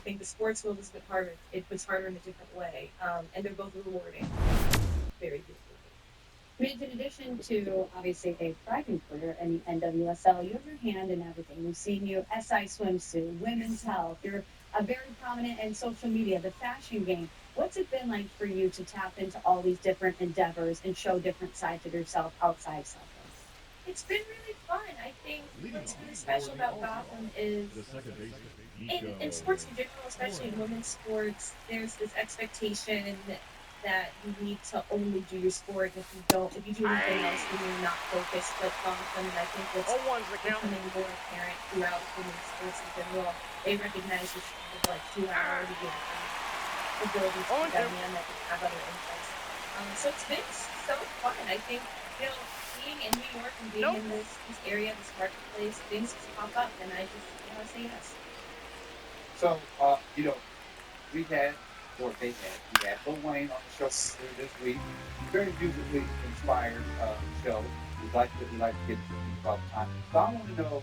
I think the sports world is a bit harder. It was harder in a different way, and they're both rewarding. Very beautiful. Midge, in addition to obviously a thriving career in the NWSL, you have your hand in everything. We've seen you SI swimsuit, women's health. You're a very prominent in social media, the fashion game. What's it been like for you to tap into all these different endeavors and show different sides of yourself outside soccer? It's been really fun. I think what's really special about Gotham is in sports in general, especially in women's sports, there's this expectation that you need to only do your sport. And if you do anything else, then you're not focused. But Gotham, and I think what's becoming more apparent throughout women's sports in general, they recognize this kind of like duality and ability to be dynamic and have other interests. So it's been so fun. I think, being in New York and being in this area, this marketplace, things just pop up, and I just, say yes. So, we had, or they had, we had Lil Wayne on the show earlier this week. Very musically inspired show. We like to get into all the time. So I want to know,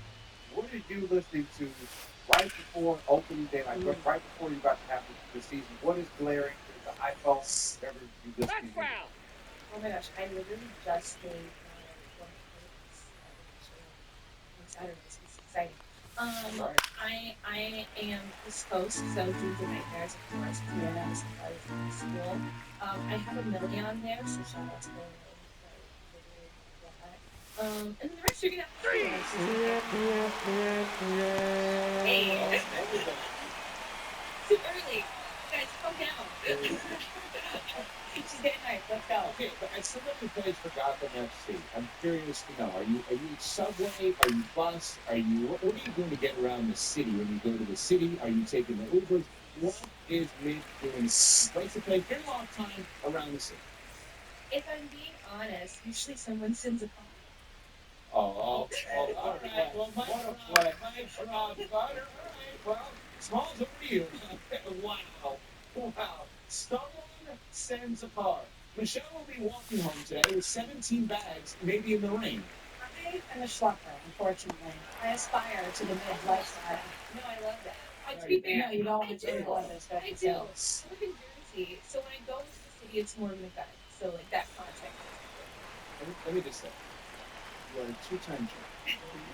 what are you listening to right before opening day, like right before you're about to have the season? What is blaring through the iPhone, whatever you listen to? Oh my gosh, I literally just made one of the playlist on Saturday. This is exciting. I am East Coast, so Dreams and Nightmares, of course, because my youngest daughter is in school. I have a million on there, so shout out to Lil Wayne for literally that. And the rest you're gonna have to Hey, too early. Guys, calm down. She's getting hyped. Let's go. Okay, but as someone who plays for Gotham FC, I'm curious to know: are you subway? Are you bus? Are you what are you doing to get around the city? When you go to the city, are you taking the Ubers? What is Mitch doing? Basically, your long time around the city. If I'm being honest, usually someone sends a call. All right. Well, my job, all right. Well, Smalls over to you. Wow. Someone sends a car. Michelle will be walking home today with 17 bags, maybe in the rain. I am a schlepper, unfortunately. I aspire to the mid lifestyle. No, I love that. To be fair, you don't want to do all this stuff. I do. I live in Jersey, so when I go into the city, it's more of an event. So like that context is important. Let me just say, you are a two-time champ. You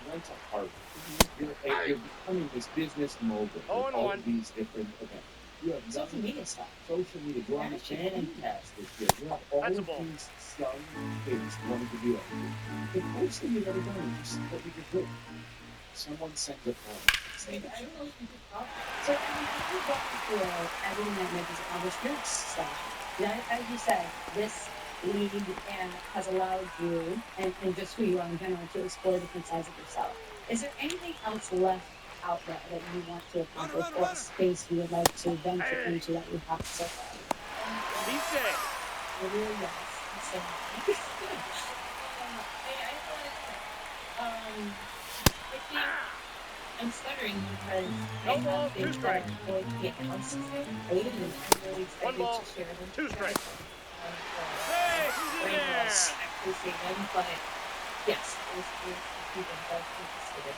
went to Harvard. You're becoming this business mogul with all of these different events. You have social media stuff. Social media. You're on the fantastic this year. You have all of these young kids wanting to do it. The first thing you've ever done is just what you could do. Someone sends a call. I don't know if you could talk. So, if you're going for everything that Mitch has accomplished, your stuff, as you said, this league has allowed you, and just who you are in general, to explore different sides of yourself. Is there anything else left out there that you want to accomplish, or a space you would like to venture into that you haven't so far? Literally, yes. So, I think I'm stuttering because I have things that I'm going to get announced soon, and I'm really excited to share them with you guys. But yes, there's people both interested.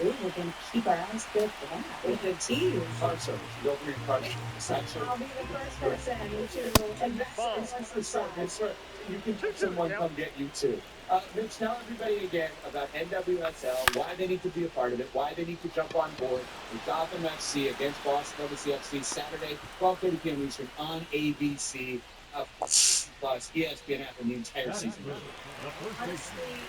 Ooh, we're going to keep our eyes peeled for that. We're going to tease. Car service. You don't bring car service. I'll be the first person to invest in you can have someone come get you too. Mitch, tell everybody again about NWSL, why they need to be a part of it, why they need to jump on board with Gotham FC against Boston WCFC Saturday, 12:30 p.m. Eastern on ABC plus ESPN after the entire season. Honestly,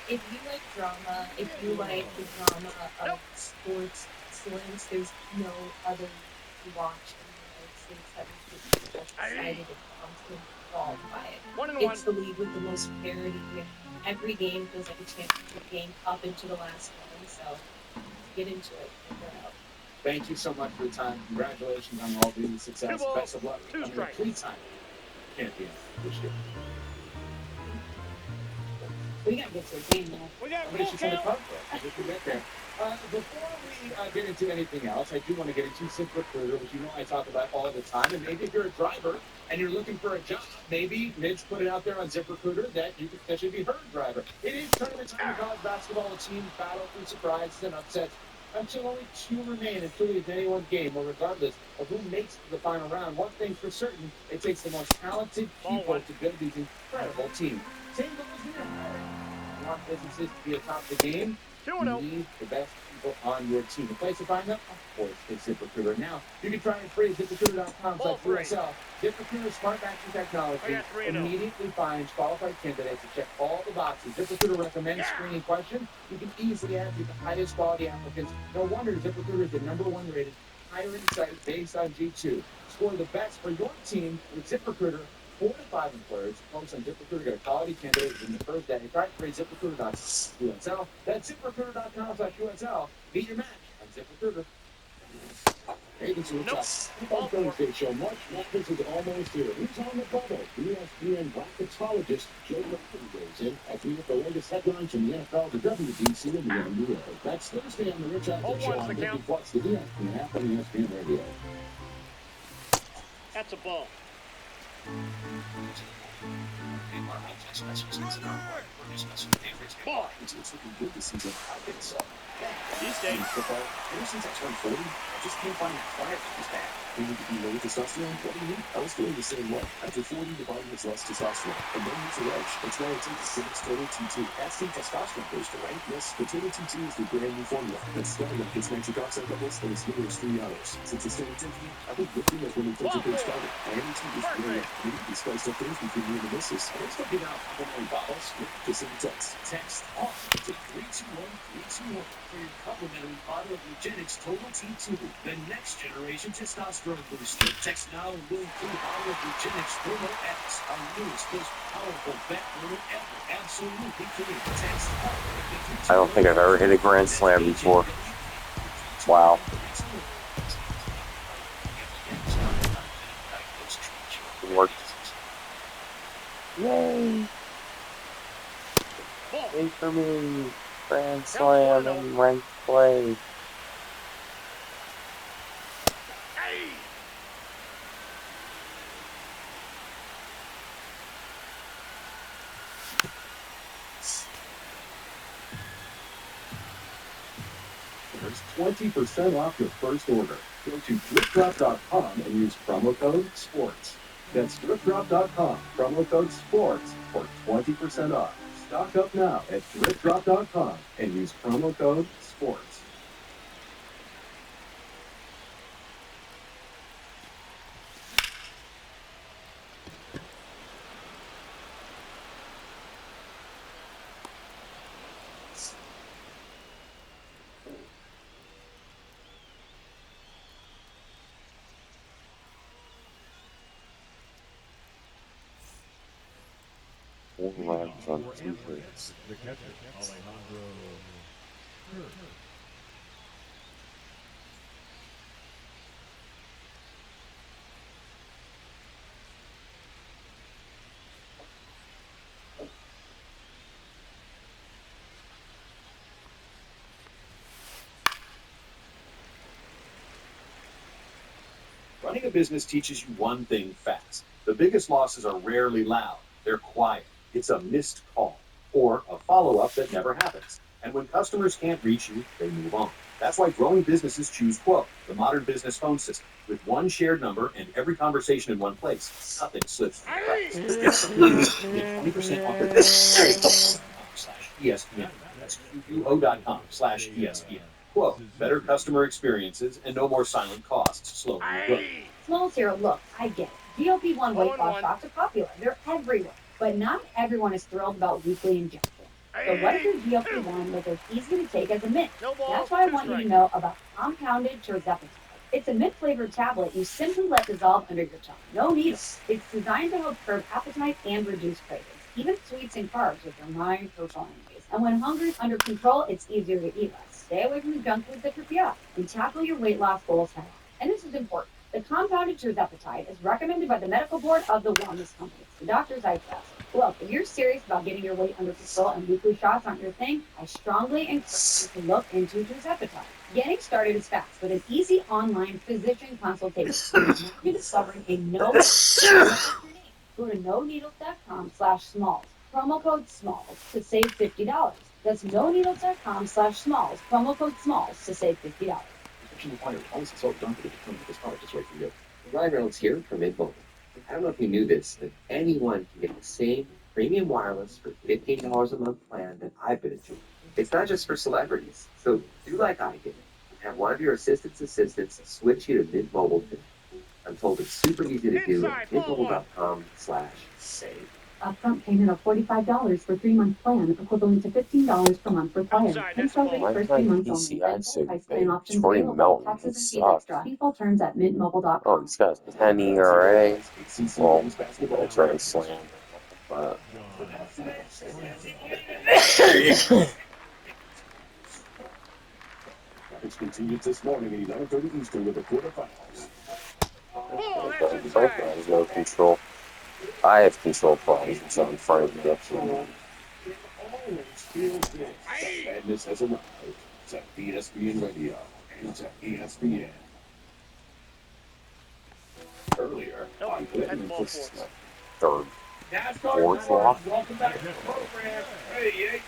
if you like drama, if you like the drama of sports excellence, there's no other to watch in the United States that would get you just excited and pumped and involved by it. It's the league with the most parity. Every game feels like a championship game up into the last one. So get into it. Figure it out. Thank you so much for the time. Congratulations on all the success. Best of luck. I'm a three-time champion this year. We gotta get to a game now. We got to get there. Before we get into anything else, I do want to get into ZipRecruiter, which you know I talk about all the time. And maybe if you're a driver and you're looking for a job, maybe Midge put it out there on ZipRecruiter that you could potentially be her driver. It is tournament time in college basketball. The teams battle through surprises and upsets. Until only 2 remain, and truly it's anyone's game. But regardless of who makes it to the final round, one thing's for certain: it takes the most talented people to build these incredible teams. Same goes here. You want businesses to be atop the game? You need the best people on your team. The place to find them, of course, is ZipRecruiter. Now, you can try it free at ZipRecruiter.com/USL. ZipRecruiter's smart matching technology immediately finds qualified candidates to check all the boxes. ZipRecruiter recommends screening questions. You can easily answer the highest quality applicants. No wonder ZipRecruiter is the #1 rated hiring site based on G2. Score the best for your team with ZipRecruiter. 4 to 5 employers focus on ZipRecruiter, get a quality candidate in the first day. Try free ZipRecruiter.com/USL. That's ZipRecruiter.com/USL. Meet your match on ZipRecruiter. Hey, this is Rich. On Thursday show, March Madness is almost here. Who's on the bubble? ESPN bracketologist Joe Rafferty goes in as we get the latest headlines from the NFL, the WBC, and the NBA. That's Thursday on the Rich Outfit Show on Disney Plus, the ESPN app, and ESPN Radio. That's a ball. Ball. It's looking good this season. I think so. These days. Football, ever since I turned 40, I just can't find that fire that was back. You need to be low testosterone? What do you need? I was feeling the same way. After 40, the body has less testosterone. And then use the edge. That's why I take the Civics Total T2. That's the testosterone booster, right? Yes, the Total T2 is the brand new formula. That's starting up its nitric oxide levels and its numerous free hours. Since it's still intensity, I think lifting has been a big starter. I am too just really you need these spiced up things between you and the missus. And it's looking out for my bottles. Just send a text. Text off to 321-321 for your complimentary bottle of Eugenics Total T2, the next generation testosterone booster. Text now and we'll include a bottle of Eugenics Thermo X, our newest, most powerful fat burner ever. Absolutely free. Text off. I don't think I've ever hit a grand slam before. Wow. It worked. Yay! Wait for me. Grand slam and ranked play. There's 20% off your first order. Go to DripDrop.com and use promo code SPORTS. That's DripDrop.com, promo code SPORTS for 20% off. Stock up now at DripDrop.com and use promo code SPORTS. Laps on Tuesday. The catcher, Alejandro. Running a business teaches you one thing fast. The biggest losses are rarely loud. They're quiet. It's a missed call or a follow-up that never happens. And when customers can't reach you, they move on. That's why growing businesses choose Quo, the modern business phone system. With one shared number and every conversation in one place, nothing slips through the cracks. Get 20% off your /ESPN. That's QQO.com/ESPN. Quo, better customer experiences and no more silent costs slowing your growth. Smalls here, look, I get it. GLP-1 weight loss shots are popular. They're everywhere. But not everyone is thrilled about weekly injections. So what if your GLP-1 was as easy to take as a mint? That's why I want you to know about compounded tirzepatide. It's a mint-flavored tablet you simply let dissolve under your tongue. No needles. It's designed to help curb appetite and reduce cravings. Even sweets and carbs, which are my personal enemies. And when hunger's under control, it's easier to eat less. Stay away from the junk food that trip you up and tackle your weight loss goals head on. And this is important. The compounded tirzepatide is recommended by the medical board of the wellness companies, the doctor's eye test. Look, if you're serious about getting your weight under control and weekly shots aren't your thing, I strongly encourage you to look into tirzepatide. Getting started is fast with an easy online physician consultation. You're discovering a no Go to noneedles.com/smalls. Promo code SMALLS to save $50. That's noneedles.com/smalls. Promo code SMALLS to save $50. Prescription required. Always consult your doctor to determine if this product is right for you. Ryan Reynolds here from Mint Mobile. I don't know if you knew this, but anyone can get the same premium wireless for $15 a month plan that I've been enjoying. It's not just for celebrities, so do like I did. Have one of your assistants switch you to Mint Mobile today. I'm told it's super easy to do at mintmobile.com/save. Upfront payment of $45 for 3-month plan, equivalent to $15 per month required. Pay start rate first 3 months only. Then full price plan options available. Taxes and fees extra. Default terms at mintmobile.com. Oh, he's got a 10 ERA. Well, that's very slam. But It's continued this morning at 11:30 Eastern with the quarterfinals. Frank has no control. I have control problems, so I'm trying to get to him. Always feel this. Madness has arrived. It's at ESPN Radio and it's at ESPN. Earlier, on This is my third, fourth walk. Welcome back to the program. Hey,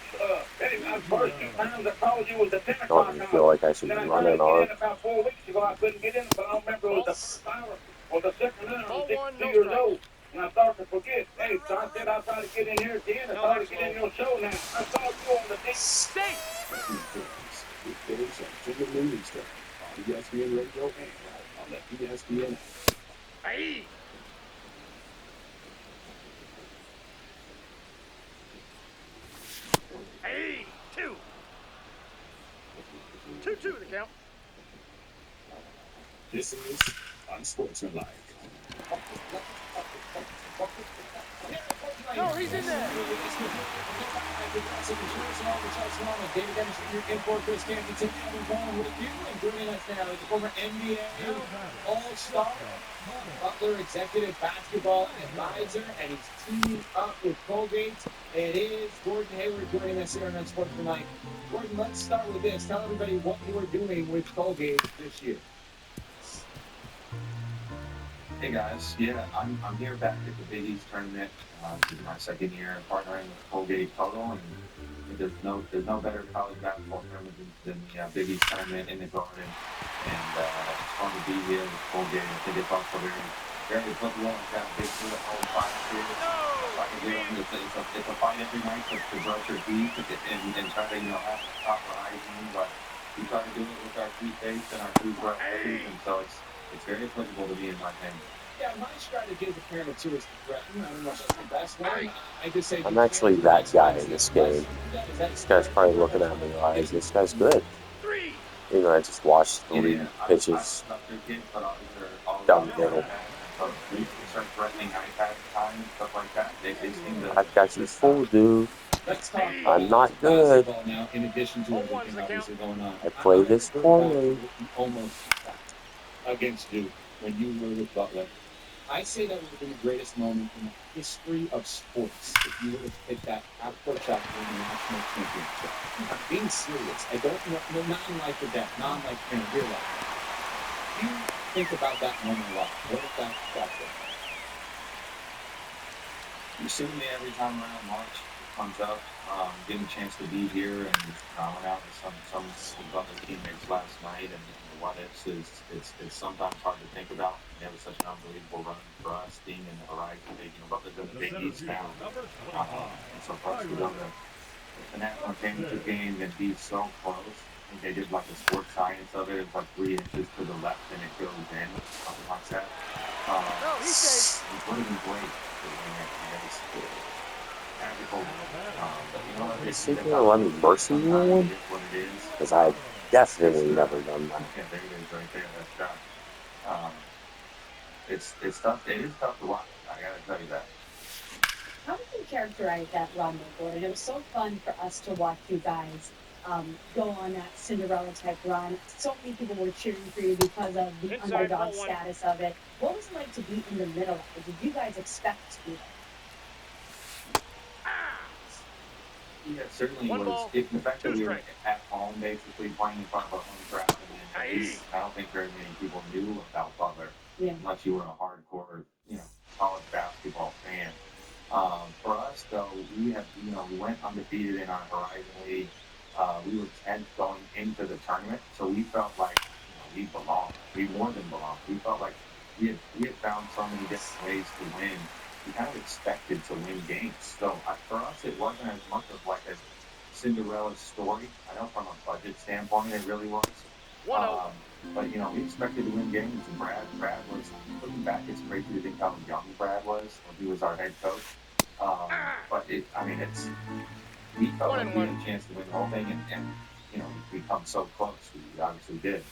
first 2 times I called you was the 10 I o'clock don't even hour. feel like I should be Then I running tried on. again about 4 weeks ago. I couldn't get in, but I don't remember it was the first hour or the second hour. I was 62 years old. And I started to forget. Hey, so I said I'll try to get in here again. I started to get in your show now. I saw you on the day. with Bills and Jimmy Moon Eastern on ESPN Radio and on the ESPN app. Hey! Hey! 2. 2-2 the count. This is Unsportsmanlike. No, he's in there. Joining us now is the former NBA All-Star, Butler executive basketball advisor, and he's teaming up with Colgate. It is Gordon Hayward joining us here on Unsportsmanlike. Gordon, let's start with this. Tell everybody what you were doing with Colgate this year. Hey guys, yeah, I'm here back at the Big East tournament. This is my second year partnering with Colgate Total, and there's no better college basketball tournament than the Big East tournament in the Garden. And it's fun to be here with Colgate. I think it's also very football. It's got a big sort of home fight here. If I can get on, it's a fight every night to brush your teeth and try to have proper hygiene, but we try to do it with our toothpaste and our toothbrush, and so it's very applicable to me and my family. Yeah, my strategy as a parent too is to threaten. I don't know if that's the best one. I just say I'm actually that guy in this game. This guy's probably looking at me like, this guy's good. You know, I just watched 3 pitches down the middle. I've got you fooled, dude. I'm not good. Now, in addition to everything obviously going on, I play this poorly. Almost against Duke when you were with Butler. I say that would have been the greatest moment in the history of sports if you would have hit that half-court shot in the national championship. I'm being serious. I don't know, not in life or death, not like in real life. You think about that moment a lot. What if that was? You see me every time around March comes up. Getting a chance to be here, and I went out with some Butler teammates last night, and the what ifs it's sometimes hard to think about. It was such an unbelievable run for us, being in the Horizon League. Butler's in the Big East now, and so for us to go to the national championship game and be so close. I think they did like a sports science of it. It's like 3 inches to the left, and it goes in, something like that. It would have been great to win it. Is he gonna let me mercy you one? Because I've definitely never done that. Yeah, there it is right there. That's done. It's tough. It is tough to watch. I gotta tell you that. How would you characterize that run, Gordon? It was so fun for us to watch you guys go on that Cinderella type run. So many people were cheering for you because of the underdog status of it. What was it like to be in the middle of it? Did you guys expect to be there? Yeah, it certainly was. The fact that we were at home, basically playing in front of our home crowd, and I don't think very many people knew about Butler, unless you were a hardcore, college basketball fan. For us, though, we went undefeated in our Horizon League. We were 10th going into the tournament, so we felt like we belonged. We more than belonged. We felt like we had found so many different ways to win. We kind of expected to win games. So for us, it wasn't as much of like a Cinderella story. I know from a budget standpoint, it really was. 1-0. But we expected to win games, and Brad was looking back. It's crazy to think how young Brad was when he was our head coach. But we felt like we had a chance to win the whole thing, and we come so close. We obviously did.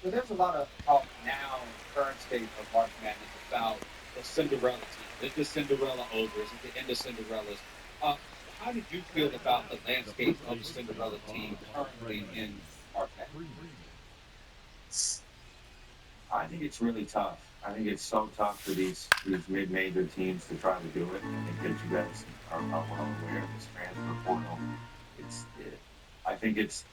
So there's a lot of talk now in the current state of March Madness about the Cinderella team. Is the Cinderella over? Is it the end of Cinderellas? How did you feel about the landscape of the Cinderella team currently in March Madness? I think it's really tough. I think it's so tough for these mid-major teams to try to do it. I think that you guys are well aware of this transfer portal. I think it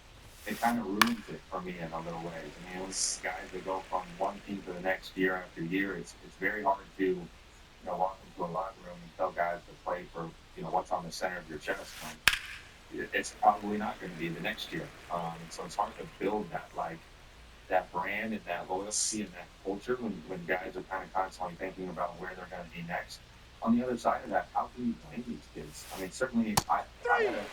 kind of ruins it for me in a little ways. I mean, when guys that go from one team to the next year after year, it's very hard to walk into a locker room and tell guys to play for what's on the center of your chest. It's probably not going to be the next year. So it's hard to build that brand and that loyalty and that culture when guys are kind of constantly thinking about where they're going to be next. On the other side of that, how can you blame these kids? I mean, certainly I had a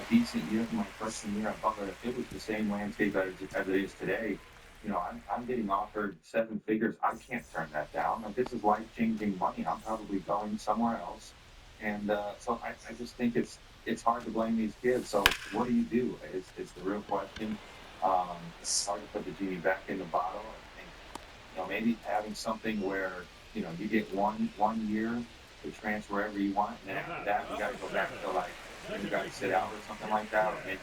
decent year for my freshman year at Butler. If it was the same landscape as it is today, I'm getting offered 7 figures. I can't turn that down. Like, this is life-changing money. I'm probably going somewhere else. And so I just think it's hard to blame these kids. So what do you do is the real question. It's hard to put the genie back in the bottle. I think maybe having something where you get one year to transfer wherever you want, and then after that you got to go back to you got to sit out or something like that, or make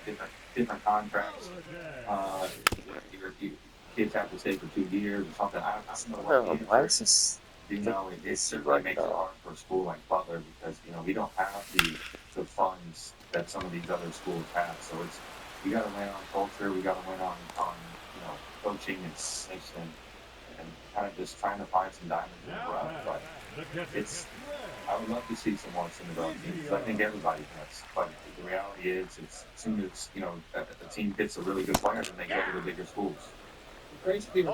different contracts. Your kids have to stay for 2 years or something. I don't know what Why the is this? it certainly makes it hard for a school like Butler because we don't have the funds that some of these other schools have. So we got to win on culture. We got to win on coaching and kind of just trying to find some diamonds in the rough. But I would love to see some more Cinderella teams because I think everybody does. But the reality is, as soon as a team gets a really good player, then they go to the bigger schools. The crazy thing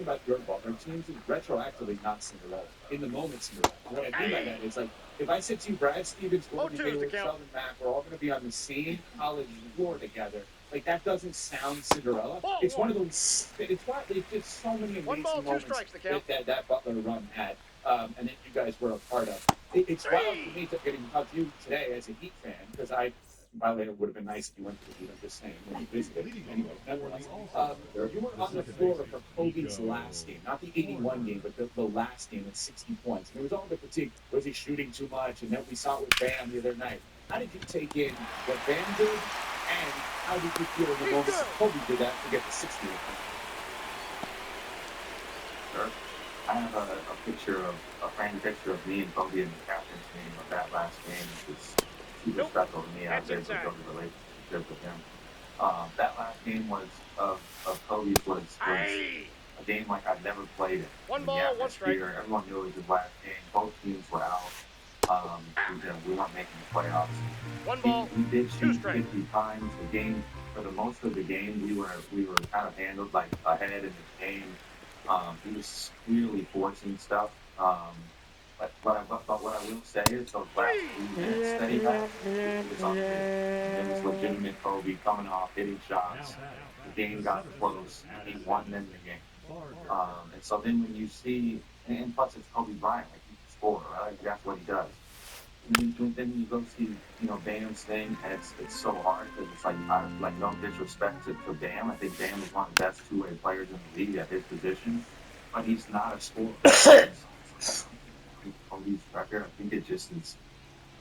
about your Butler teams is retroactively not Cinderella. In the moment, Cinderella. What I mean by that is if I said to you, Brad Stevens, Gordon Hayward, Sheldon Mack, we're all going to be on the same college floor together. Like, that doesn't sound Cinderella. It's one of those. It's just so many amazing moments that Butler run had, and that you guys were a part of. It's wild for me to getting to you today as a Heat fan because by the way, it would have been nice if you went to the Heat. I'm just saying when you visited. Anyway, nonetheless, you were on the floor for Kobe's last game, not the 81 game, but the last game at 60 points. And it was all the critique. Was he shooting too much? And then we saw it with Bam the other night. How did you take in what Bam did, and how did you feel in the moment that Kobe did that to get the 60? Sure. I have a framed picture of me and Kobe in the captain's name of that last game. It's super special to me. I was able to build a relationship with him. That last game of Kobe's was a game like I've never played it. One ball, one strike. Everyone knew it was his last game. Both teams were out. We weren't making the playoffs. One ball, we did shoot 2 strikes. 50 times. The game, for the most of the game, we were kind of handled like ahead in the game. He was clearly forcing stuff. But what I will say is those last 3 minutes that he had, it was unreal. It was legitimate Kobe coming off, hitting shots. The game got close. He won them the game. And so then when you see, and plus it's Kobe Bryant, like he can score, right? Like that's what he does. And then you go see, Bam's thing, and it's so hard because it's like no disrespect to Bam. I think Bam is one of the best two-way players in the league at his position, but he's not a scorer. Kobe's record, I think it just is.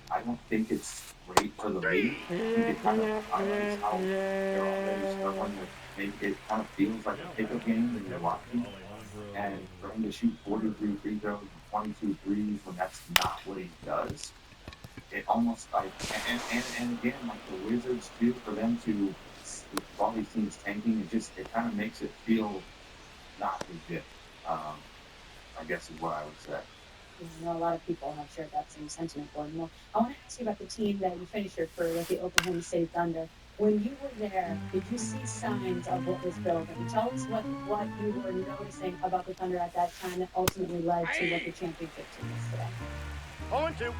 I don't think it's great for the league. I think it kind of highlights how they're already struggling with. It kind of feels like a pickup game when you're watching, and for him to shoot 43 free throws and 22 threes when that's not what he does. It almost like and again like the Wizards too, for them to with all these teams tanking, it kind of makes it feel not legit. I guess is what I would say. I know a lot of people have shared that same sentiment for him. Well, I want to ask you about the team that you finished your career with, the Oklahoma City Thunder. When you were there, did you see signs of what was building? Tell us what you were noticing about the Thunder at that time that ultimately led to what the championship team is today. 0-2.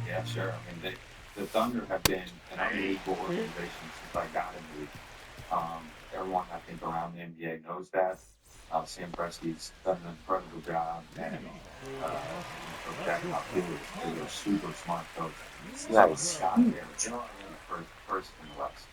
Yeah, sure. I mean, the Thunder have been an unbelievable organization since I got in the league. Everyone, I think, around the NBA knows that. Sam Presti's done an incredible job, and Coach Jack is a super smart coach. So Nice. got there, they're already first in the West.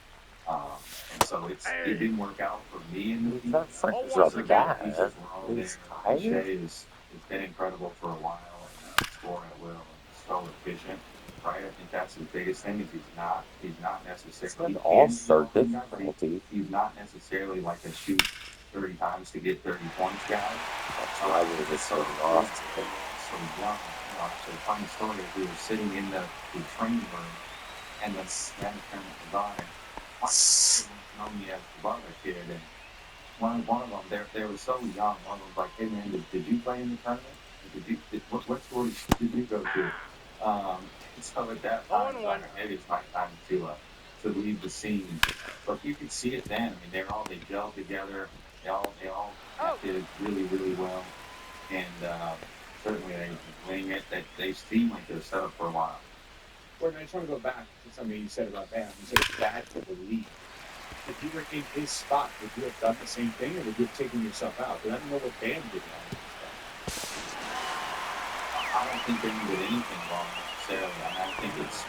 And so it didn't work out for me in the That team. Franco's Oh, not the count. He's bad. just grown there. He's tired. Shea has been incredible for a while, and he can score at will, and he's so efficient. Right, I think that's his biggest thing is he's not necessarily It's not he all can star but difficulty. he's not necessarily like a shoot 30 times to get 30 points guy. That's why we were just starting off. So young, actually, a funny story is we were sitting in the training room, and the management was on, and my know me as the Butler kid, and one of them, they were so young. One of them was like, "Hey man, did you play in the tournament? What schools did you go to?" So at that time, 0-1. maybe it's my time to leave the scene. But you could see it then. I mean, they gelled together. They all acted really, really well, and certainly they wing it. They seem like they're set up for a while. Gordon, I just want to go back to something you said about Bam. You said it's bad for the league. If you were in his spot, would you have done the same thing, or would you have taken yourself out? Because I don't know what Bam did wrong. I don't think they did anything wrong necessarily. I mean, I think it's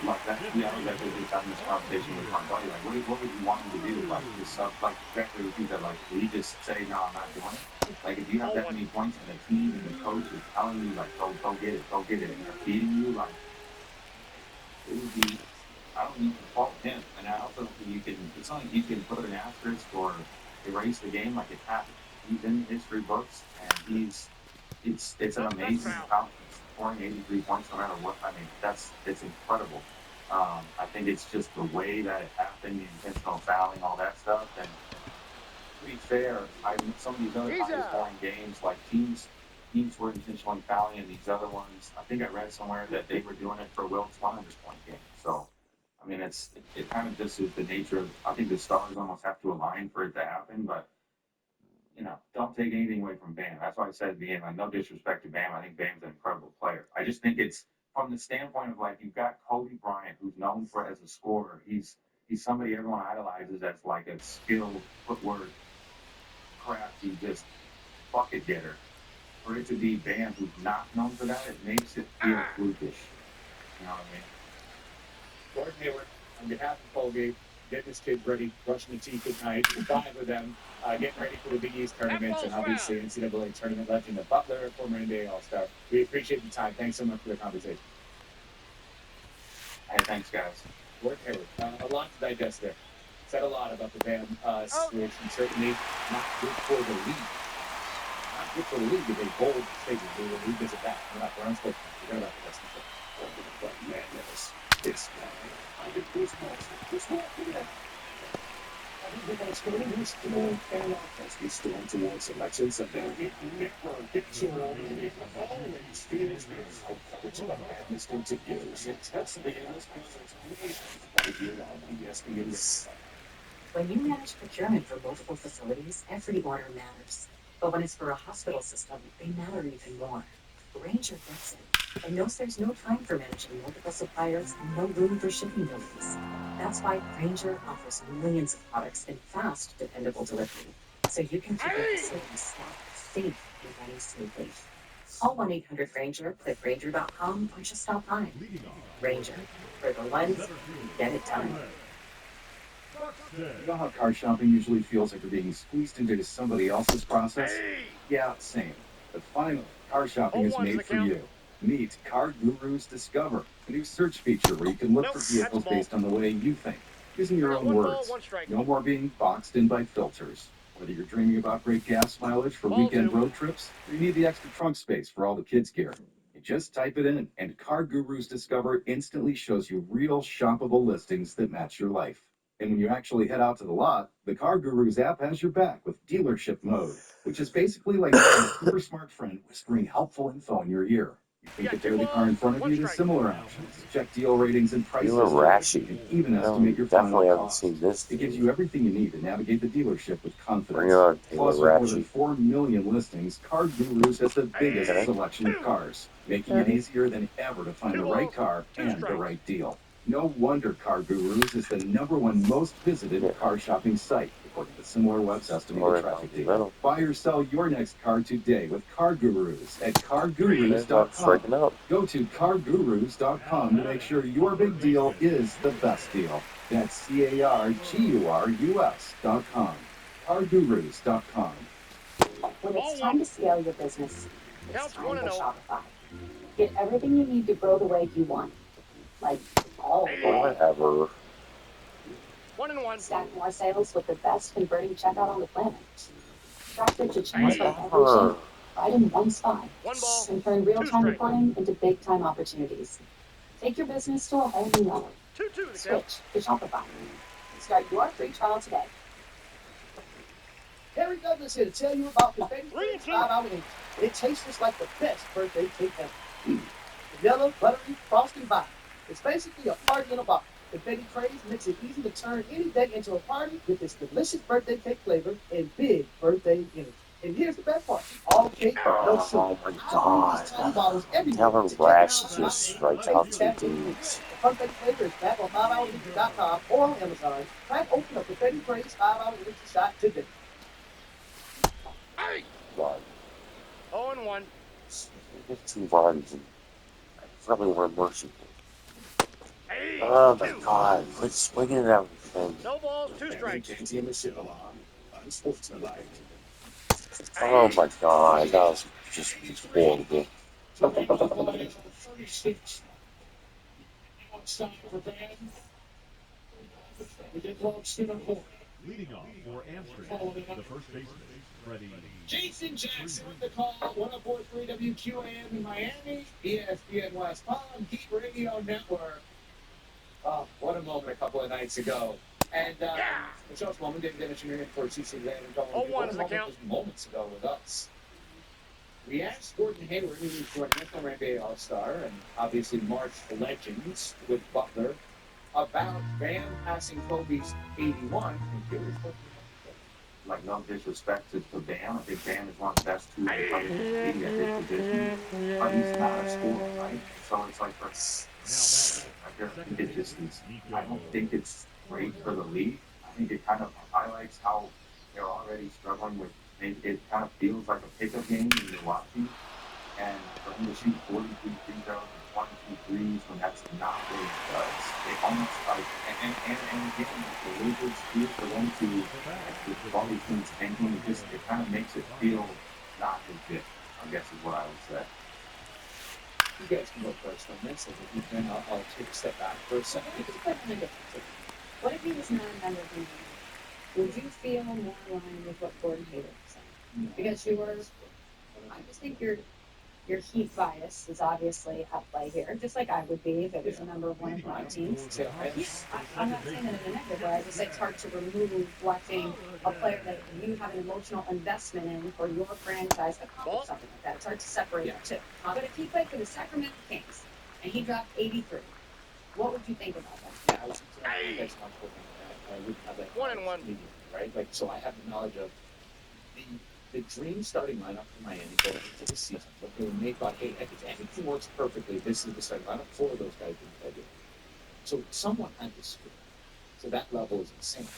like that. Yeah, I was actually just having this conversation with my buddy. Like, what would you want him to do? Like, this stuff, like exactly what you said. Like, would he just say, "No, I'm not doing it"? Like, if you have that many points and the team and the coach is telling you, like, go get it, and they're feeding you, like, it would be. I don't think you can fault him, and I also don't think you can. It's not like you can put an asterisk or erase the game like it happened. He's in history books, and it's an amazing accomplishment. Scoring 83 points no matter what. I mean, it's incredible. I think it's just the way that it happened, the intentional fouling, all that stuff. And to be fair, some of these other high scoring games, like teams were intentionally fouling, and these other ones, I think I read somewhere that they were doing it for Will 100-point games. So, I mean, it kind of just is the nature of. I think the stars almost have to align for it to happen, but don't take anything away from Bam. That's why I said at the beginning, like, no disrespect to Bam. I think Bam's an incredible player. I just think it's from the standpoint of like you've got Kobe Bryant, who's known for as a scorer. He's somebody everyone idolizes as like a skilled footwork, crafty, just bucket getter. For it to be Bam, who's not known for that, it makes it feel flukish. You know what I mean? Gordon Hayward, on behalf of Colgate, getting his kids ready, brushing the teeth at night, 5 of them, getting ready for the Big East tournaments, and obviously NCAA tournament legend, the Butler, former NBA All-Star. We appreciate the time. Thanks so much for the conversation. Hey, thanks, guys. Gordon Hayward, a lot to digest there. Said a lot about the Bam situation. Certainly not good for the league. Not good for the league is a bold statement. We will revisit that. We're not around sports. We're about the rest of the show. But madness. It's I think there's more to that. I think that's going to be still fair enough as we storm towards elections and then get to always feels how coverage of madness continues. It tests the endless right here on ESPN. When you manage procurement for multiple facilities, every order matters. But when it's for a hospital system, they matter even more. Ranger gets it and knows there's no time for managing multiple suppliers and no room for shipping delays. That's why Ranger offers millions of products in fast, dependable delivery, so you can keep your facility stocked, safe, and running smoothly. Call 1-800-RANGER, click Ranger.com, or just stop by. Ranger, for the ones who get it done. You know how car shopping usually feels like you're being squeezed into somebody else's process? Yeah, same. But finally, car shopping is made for you. Meet Car Gurus Discover, a new search feature where you can look for vehicles based on the way you think, using your own words. No more being boxed in by filters. Whether you're dreaming about great gas mileage for weekend road trips, or you need the extra trunk space for all the kids' gear, you just type it in, and Car Gurus Discover instantly shows you real shoppable listings that match your life. And when you actually head out to the lot, the Car Gurus app has your back with dealership mode. which is basically like having a super smart friend whispering helpful info in your ear. You think that they're the car in front of you? There's similar options. Check deal ratings and prices. Dealer Rashi. And even I estimate your definitely final haven't cost. seen this. It gives you everything you need to navigate the dealership with confidence. Bring it on, Dealer Plus, with more than Rashi. 4 million listings, Car Gurus has the biggest selection of cars, making it easier than ever to find the right car and the right deal. No wonder Car Gurus is the #1 most visited car shopping site, according to similar web's estimated traffic data. Buy or sell your next car today with Car Gurus at cargurus.com. Go to cargurus.com to make sure your big deal is the best deal. That's cargurus.com. cargurus.com. When it's time to scale your business, it's time for Shopify. Get everything you need to grow the way you want. Like all the way. Whatever. 1-1. Stack more sales with the best converting checkout on the planet. Drop into transfer everything right in one spot. 1 ball. And turn real-time reporting into big-time opportunities. Take your business to a whole new level. 2-2. Switch to Shopify. Start your free trial today. Harry Douglas here to tell you about the Baby Craze 5-hour Energy. It tastes just like the best birthday cake ever. Vanilla, buttery, frosting vibe. It's basically a party in a bottle. The Baby Craze makes it easy to turn any day into a party with this delicious birthday cake flavor and big birthday energy. And here's the best part. All cake, no sugar. Oh my god. Dealer Rashi just strikes out 2 dudes. The birthday flavor is back on 5hourenergy.com or on Amazon. Try and open up the Baby Craze 5-hour energy shot today. One. 0-1. 2 runs. And I probably want more shit. Oh my god. Quit swinging at everything. No balls, 2 strikes. Oh my god. That was just horrible. Leading off for Amsterdam, the first baseman, Freddie. Jason Jackson with the call, 104.3 WQAM in Miami, ESPN West Palm, Geek Radio Network. Oh, what a moment a couple of nights ago. And the show's moment didn't get a in for CC Land and Double. 0-1 is the count. Moments ago with us. We asked Gordon Hayward, who was joining us on NBA All-Star, and obviously March Legends with Butler, about Bam passing Kobe's 81. Like, no disrespect to Bam. I think Bam is one of the best 2-way players in the league at this position. But he's not a scorer, right? So it's like, I don't think it's great for the league. I think it kind of highlights how they're already struggling with, it kind of feels like a pickup game when you're watching. And for him to shoot 43 free throws and 22 threes when that's not what he does, it almost like, and again, the Wizards feel for them to, with all these things tanking, it kind of makes it feel not legit, I guess is what I would say. You guys can go first on this, and if you can, I'll take a step back for a second. What if he was not a member of the NBA? Would you feel more aligned with what Gordon Hayward was saying? Because you were, I just think your Heat bias is obviously at play here, just like I would be if it was a member of one of my teams. I'm not saying that in a negative way. I just say it's hard to remove watching a player that you have an emotional investment in for your franchise accomplish something like that. It's hard to separate the two. But if he played for the Sacramento Kings and he dropped 83, what would you think about that? Yeah, I wouldn't have that 1-1. Right? Like, so I have the knowledge of the dream starting lineup for Miami going into the season. But they were made by, hey, if everything works perfectly, this is the starting lineup. 4 of those guys didn't play good. So someone had to screw. So that level is insane.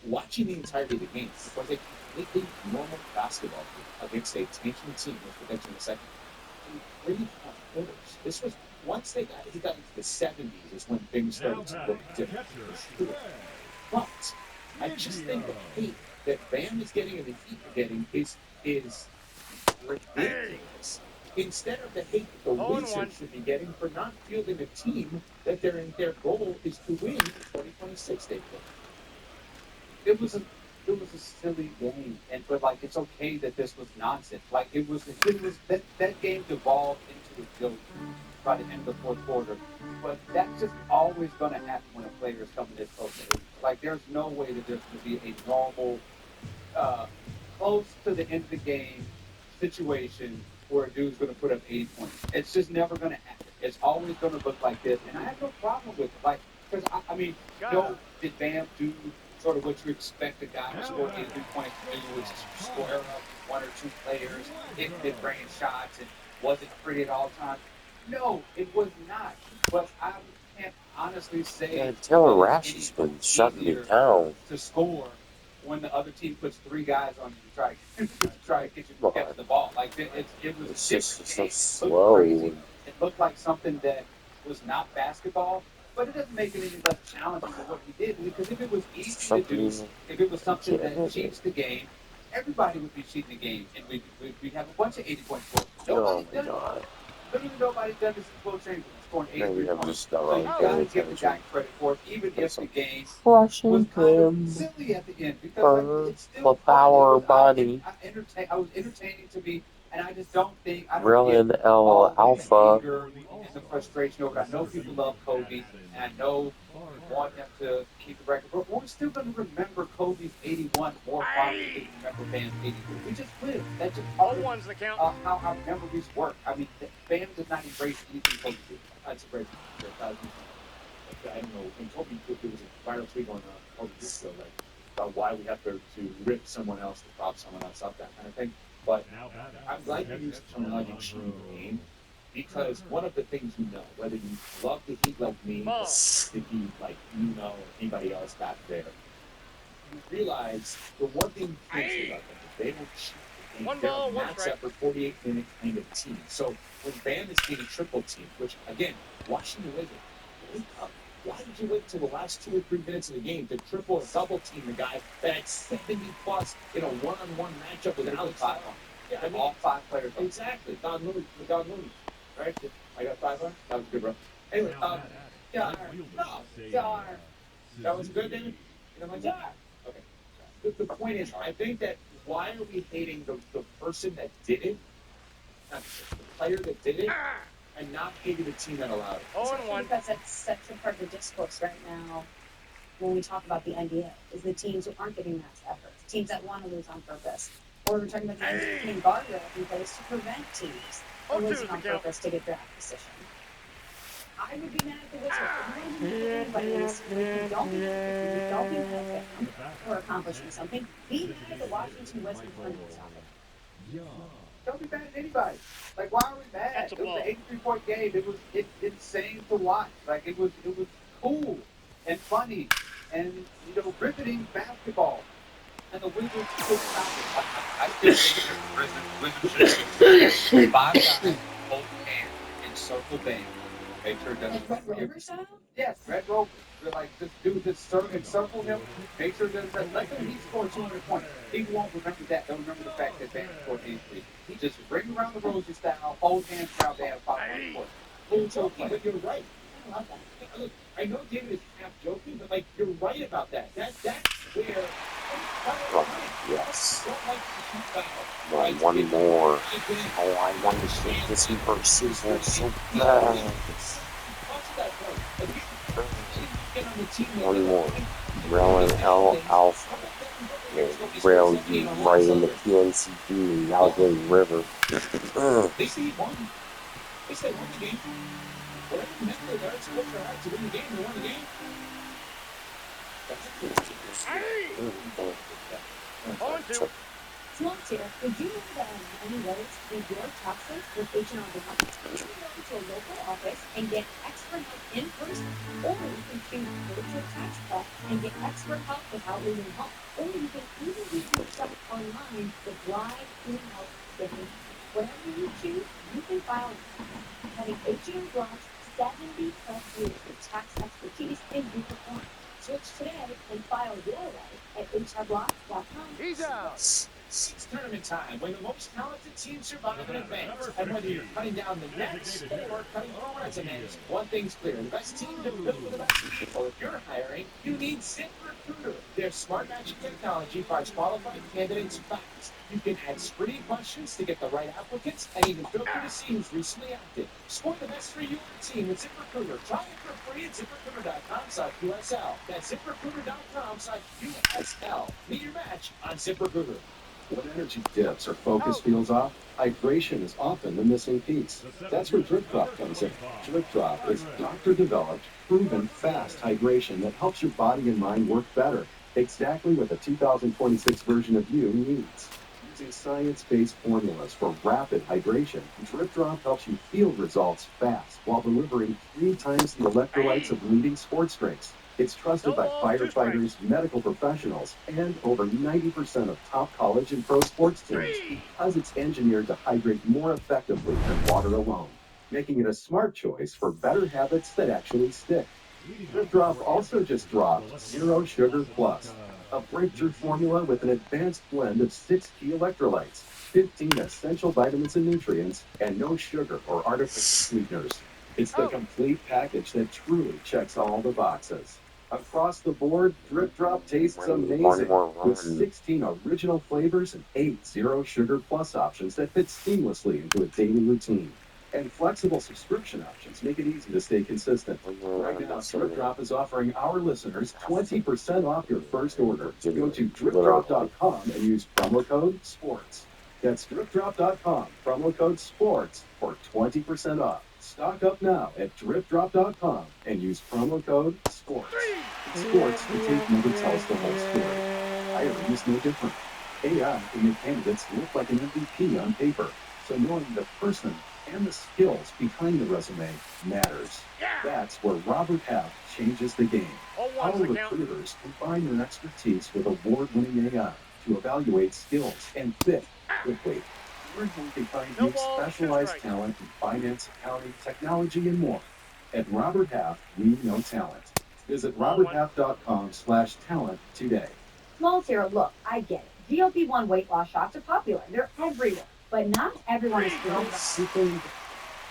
Watching the entirety of the game, it was a completely normal basketball game against a tanking team with protection in the second. 3.5 quarters. This was, once he got into the 70s is when things started to look different. But I just think the hate that Bam is getting and the Heat are getting is ridiculous. Instead of the hate that the Wizards should be getting for not fielding a team that their goal is to win in 2026. It was a silly game, but like it's okay that this was nonsense. Like it was that game devolved into a joke by the end of the fourth quarter. But that's just always going to happen when a player is coming this close. Like there's no way that there's going to be a normal close to the end of the game situation where a dude's going to put up 80 points. It's just never going to happen. It's always going to look like this, and I have no problem with it. Like, because I mean, did Bam do sort of what you expect a guy who scored 83 points to do, which is square up one or two players, hit mid-range shots, and wasn't pretty at all times? No, it was not. But I can't honestly say Yeah, Taylor Rash has been shutting me down. to score when the other team puts three guys on you to try to get you to catch the ball. Like it was It's just just so it slow. crazy. It looked like something that was not basketball, but it doesn't make it any less challenging than what he did. Because if it was easy to do, if it was something that cheats the game, everybody would be cheating the game, and we'd have a bunch of 80-point scores. Nobody's done it. Literally nobody's done this since Will Chamberlain, scoring 83 points. So you got to give the guy credit for it, even if the game was kind of silly at the end, because like, it's still power body. I was entertaining to me, and I just don't think I don't Brilliant get L all the Alpha. anger and the frustration over it. I know people love Kobe, and I know we want him to keep the record, but we're still going to remember Kobe's 81 more fondly than we remember Bam's 83. We just live. That's just part of how our memories work. I mean, Bam does not embrace anything Kobe did. That's a great point. I don't know. And Kobe, there was a viral tweet on Kobe years ago, like about why we have to rip someone else to prop someone else up, that kind of thing. But I'm glad you used the terminology cheating the game, because one of the things you know, whether you love the Heat like me, or the Heat like or anybody else back there, you realize the one thing you can't say about them is they don't cheat the game. They're a max effort, 48-minute kind of team. So when Bam is being triple teamed, which again, Washington Wizards, wake up. Why did you wait till the last 2 or 3 minutes of the game to triple or double team the guy that's 70 plus in a one-on-one matchup with Alex? Yeah, I mean, all 5 players. Exactly. God Looney, right? I got 5 on. That was good, bro. Anyway, that was good, David. And I'm like, okay. The point is, I think that why are we hating the person that did it, not the player that did it, and not hating the team that allowed it? Especially because that's such a part of the discourse right now when we talk about the NBA, is the teams who aren't getting max efforts, teams that want to lose on purpose. Or we're talking about the entertaining guardrails in place to prevent teams from losing on purpose to get draft position. I would be mad at the Wizards. I wouldn't be mad at anybody in this. If you don't be mad at them for accomplishing something, be mad at the Washington Wizards for not stopping. Don't be mad at anybody. Like, why are we mad? It was an 83-point game. It was insane to watch. Like, it was cool and funny and riveting basketball. And the Wizards couldn't stop it. I still think the Wizards should 5 guys hold hands and circle Bam. Make sure it doesn't. Like Red Rover style? Yes, Red Rover. They're like, just do this circle him. Make sure there's that. Let him, he scored 200 points. People won't remember that. They'll remember the fact that Bam scored 83. He just ring around the rosy style, hold hands around Bam, 500 points. But you're right. I love that. Look, I know David is half joking, but like you're right about that. That's where. Yes. Don't like to shoot foul. Well, one more. Oh, I want to see this versus so bad. One more. Rail and L Alpha. Rail you right in the PNCD and Yahweh River. They say he won. They say won the game. Whatever the mental guards put their heart to win the game, they won the game. Small here, did you know that in many ways, in your taxes with H&R Block, you can go to a local office and get expert help in person, or you can choose virtual tax prep and get expert help without leaving home, or you can even do your stuff online with live in-house shipping. Whatever you choose, you can file having H&R Block's 70 plus years of tax expertise in your form. Switch today and file your life at hrblock.com. It's tournament time, when the most talented teams survive and advance. And whether you're cutting down the nets or cutting through resumes, one thing's clear: the best team to build with the best people. If you're hiring, you need ZipRecruiter. Their smart matching technology finds qualified candidates fast. You can add screening questions to get the right applicants, and even filter to see who's recently active. Score the best for your team with ZipRecruiter. Try it for free at ZipRecruiter.com/USL. That's ZipRecruiter.com/USL. Meet your match on ZipRecruiter. When energy dips or focus feels off, hydration is often the missing piece. That's where Drip Drop comes in. Drip Drop is doctor-developed, proven fast hydration that helps your body and mind work better. Exactly what the 2026 version of you needs. Using science-based formulas for rapid hydration, Drip Drop helps you feel results fast while delivering 3 times the electrolytes of leading sports drinks. It's trusted by firefighters, medical professionals, and over 90% of top college and pro sports teams because it's engineered to hydrate more effectively than water alone, making it a smart choice for better habits that actually stick. Drip Drop also just dropped Zero Sugar Plus, a breakthrough formula with an advanced blend of 6 key electrolytes, 15 essential vitamins and nutrients, and no sugar or artificial sweeteners. It's the complete package that truly checks all the boxes. Across the board, Drip Drop tastes amazing with 16 original flavors and 8 Zero Sugar Plus options that fit seamlessly into a daily routine. And flexible subscription options make it easy to stay consistent. Right now, Drip Drop is offering our listeners 20% off your first order. Go to dripdrop.com and use promo code SPORTS. That's dripdrop.com, promo code SPORTS for 20% off. Stock up now at dripdrop.com and use promo code SPORTS. Sports, the tape never tells the whole story. Hiring is no different. AI can make candidates look like an MVP on paper, so knowing the person and the skills behind the resume matters. That's where Robert Half changes the game. Our recruiters combine their expertise with award-winning AI to evaluate skills and fit quickly. We're going to find you specialized talent in finance, accounting, technology, and more. At Robert Half, we know talent. Visit roberthalf.com/talent today. Small Zero, look, I get it. GLP-1 weight loss shots are popular. They're everywhere. But not everyone is thrilled about weekly.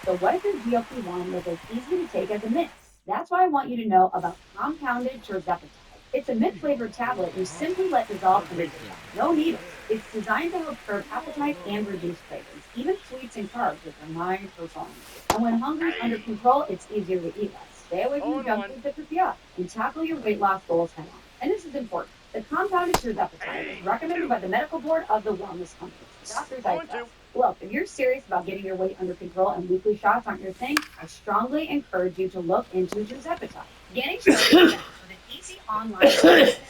So what if your GLP-1 was as easy to take as a mint? That's why I want you to know about compounded tirzepatide. It's a mint-flavored tablet you simply let dissolve under your tongue. No needles. It's designed to help curb appetite and reduce cravings, even sweets and carbs, which are my personal enemies. And when hunger is under control, it's easier to eat less. Stay away from junk food that trip you up and tackle your weight loss goals head on. And this is important. The compounded tirzepatide is recommended by the medical board of the wellness companies. Doctors I trust. Look, if you're serious about getting your weight under control and weekly shots aren't your thing, I strongly encourage you to look into tirzepatide. Getting started with an easy online consultation.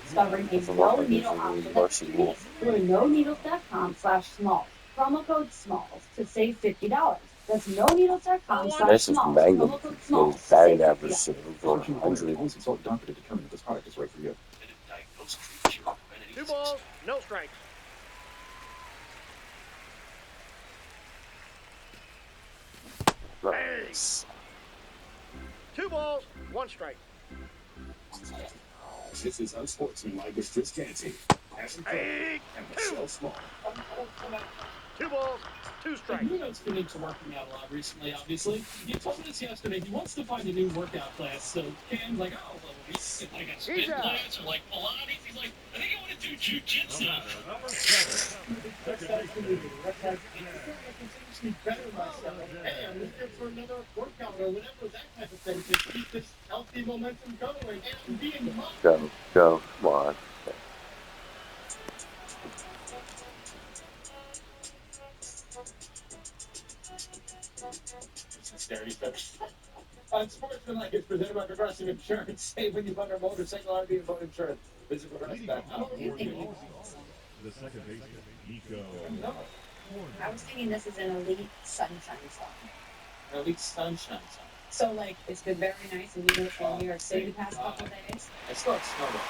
Discovering a no-needle option that's convenient. Go to noneedles.com/smalls. Promo code SMALLS to save $50. That's noneedles.com/smalls. Promo code SMALLS to save $50. Consult doctor to determine if this product is right for you. 2 balls, no strikes. Nice. 2 balls, 1 strike. This is unsportsmanlike with Chris Canty. And Michelle Small. 2 balls, 2 strikes. You know it's been into working out a lot recently, obviously. You told us yesterday he wants to find a new workout class. So Cam's like, oh, well, he's like a spin class or like Pilates. He's like, I think I want to do jujitsu. Continuously better myself. Hey, I'm looking for another workout or whatever, that type of thing to keep this healthy momentum going and being Go, come on. Unsportsmanlike is presented by Progressive Insurance. Save when you buy a motorcycle, RV, and boat insurance. Visit Progressive.com. The second baseman, Nico. I was thinking this is an elite sunshine song. Elite sunshine song. So, like, it's been very nice and humid in New York City the past couple of days. I still have snow though.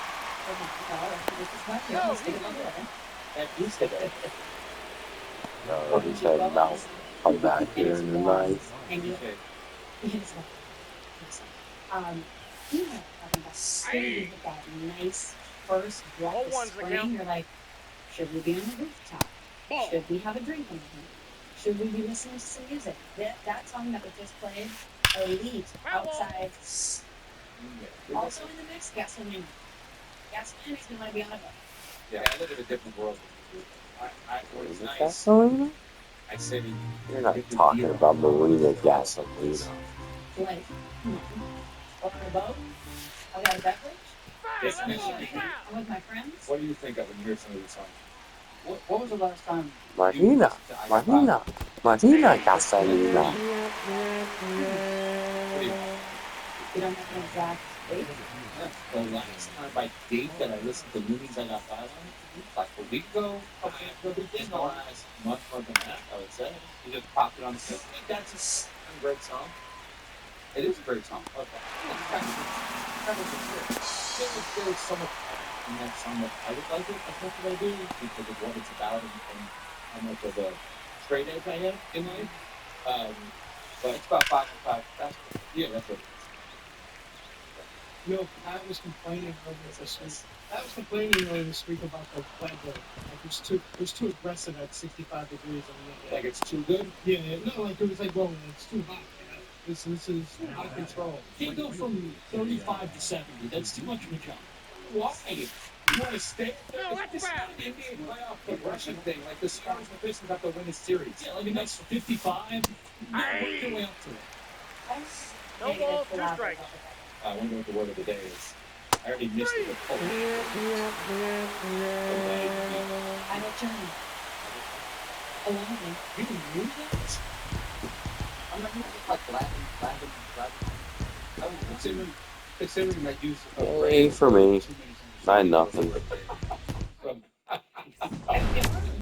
At least a day. No, he said no. Come back here in the night. And you, you know, having that city with that nice first breath of spring, you're like, should we be on the rooftop? Should we have a drink in the room? Should we be listening to some music? That song that was just played, elite, outside. Also in the mix, gasoline. Gasoline makes me want to be on a boat. Yeah, I live in a different world. What is nice. Gasolina? I said You're not talking about Marina Gasolina. Like, on a boat, I got a beverage. I'm with my friends. What do you think of when you hear some of these songs? What was the last time? Marina, Marina, Marina Castellina. You don't have an exact date? The last time by date that I listened to movies I got fired on, like a week ago, within the last month and a half, I would say. You just popped it on the show. That's a great song. It is a great song. Okay. There's so much in that song that I would like it as much as I do because of what it's about and how much of a straight edge I am in life. But It's about 5 and 5 basketball. yeah, that's what it is. You know, Pat was complaining earlier this week. Pat was complaining earlier this week about the weather. Like it was too aggressive at 65 degrees. Like it's too good. Yeah, no, like it was like, whoa, it's too hot. You know? This is out of control. Can't go from 35 to 70. That's too much of a jump. Why? You want to stay? No, that's It's bad. not an NBA playoff Progression thing, like the Stars and the Pistons have to win a series. Yeah, like a nice 55. Work your way up to it. No balls, 2 strikes. I wonder what the word of the day is. I already missed it. I know Johnny. Alone. You can move that? I'm not just like laughing. I was considering that use of Yay for me. 9-0.